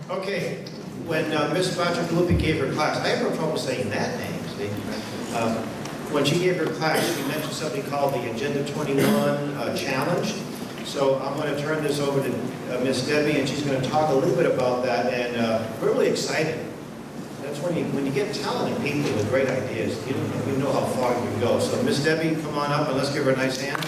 Okay, when Miss Bacigalupi gave her class, I have no trouble saying that name, see? When she gave her class, she mentioned something called the Agenda 21 Challenge. So I'm going to turn this over to Miss Debbie, and she's going to talk a little bit about that, and we're really excited. That's when you get talented people with great ideas, you know how far you can go. So Miss Debbie, come on up and let's give her a nice hand.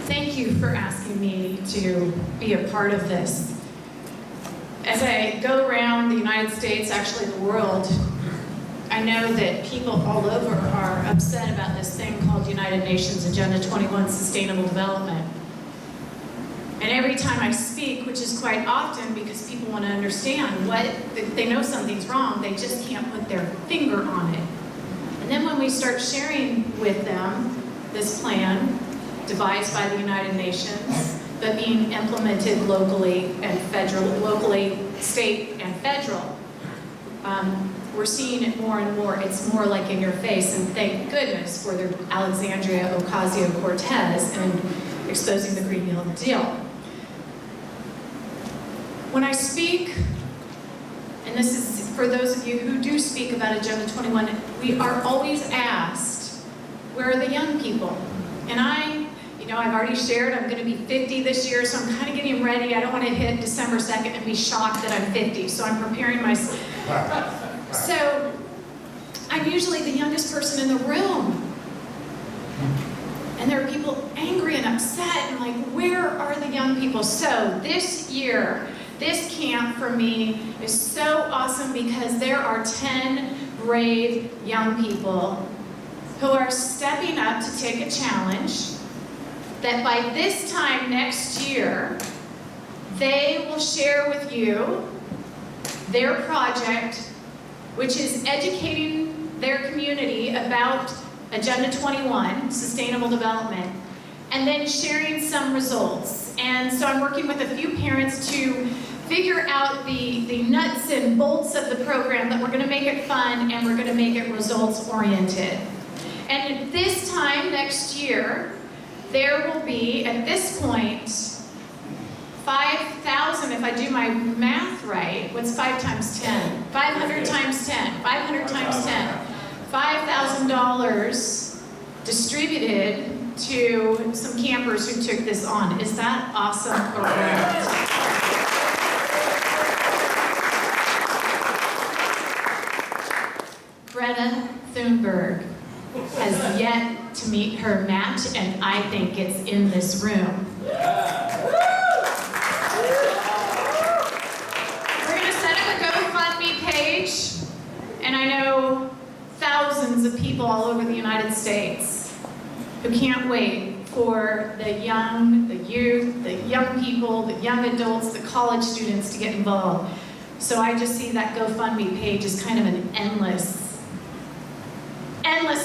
Thank you for asking me to be a part of this. As I go around the United States, actually the world, I know that people all over are upset about this thing called United Nations Agenda 21 Sustainable Development. And every time I speak, which is quite often because people want to understand what, they know something's wrong, they just can't put their finger on it. And then when we start sharing with them this plan, devised by the United Nations, but being implemented locally and locally, state and federal, we're seeing it more and more. It's more like in your face, and thank goodness for the Alexandria Ocasio-Cortez and exposing the Green New Deal. When I speak, and this is for those of you who do speak about Agenda 21, we are always asked, where are the young people? And I've already shared I'm going to be 50 this year, so I'm kind of getting ready. I don't want to hit December 2nd and be shocked that I'm 50, so I'm preparing myself. So I'm usually the youngest person in the room. And there are people angry and upset and like, where are the young people? So this year, this camp for me is so awesome because there are 10 brave young people who are stepping up to take a challenge that by this time next year, they will share with you their project, which is educating their community about Agenda 21, Sustainable Development, and then sharing some results. And so I'm working with a few parents to figure out the nuts and bolts of the program, that we're going to make it fun and we're going to make it results-oriented. And at this time next year, there will be, at this point, 5,000, if I do my math right, what's 5 times 10? 500 times 10, 500 times 10. $5,000 distributed to some campers who took this on. Is that awesome or what? Gretta Thornburg has yet to meet her match, and I think it's in this room. We're going to set up a GoFundMe page, and I know thousands of people all over the United States who can't wait for the young, the youth, the young people, the young adults, the college students to get involved. So I just see that GoFundMe page as kind of an endless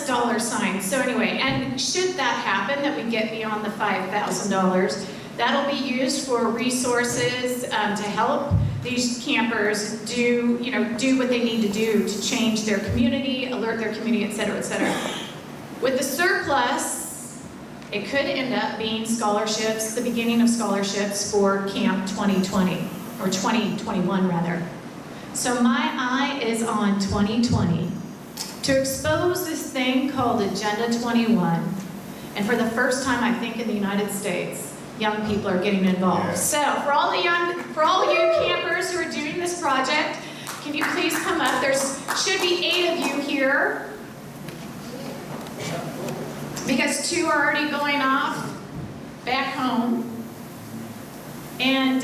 dollar sign. So anyway, and should that happen, that we get beyond the $5,000, that'll be used for resources to help these campers do what they need to do to change their community, alert their community, et cetera, et cetera. With the surplus, it could end up being scholarships, the beginning of scholarships for Camp 2020, or 2021 rather. So my eye is on 2020 to expose this thing called Agenda 21. And for the first time, I think, in the United States, young people are getting involved. So for all you campers who are doing this project, can you please come up? There should be 8 of you here, because 2 are already going off back home. And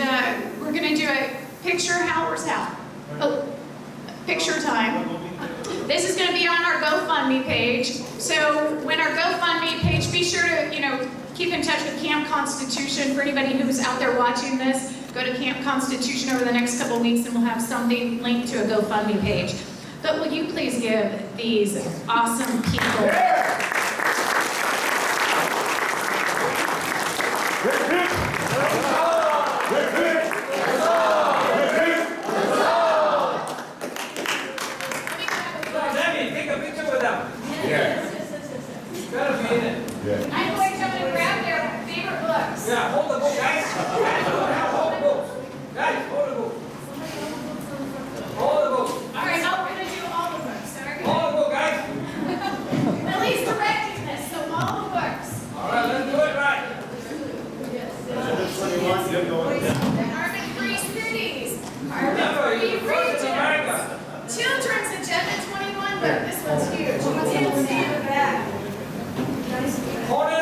we're going to do a picture. Where's Hal? Oh, picture time. This is going to be on our GoFundMe page. So when our GoFundMe page, be sure to, keep in touch with Camp Constitution. For anybody who's out there watching this, go to Camp Constitution over the next couple weeks and we'll have something linked to a GoFundMe page. But will you please give these awesome people... I'm going to grab their favorite books. Yeah. This one's huge. Hold it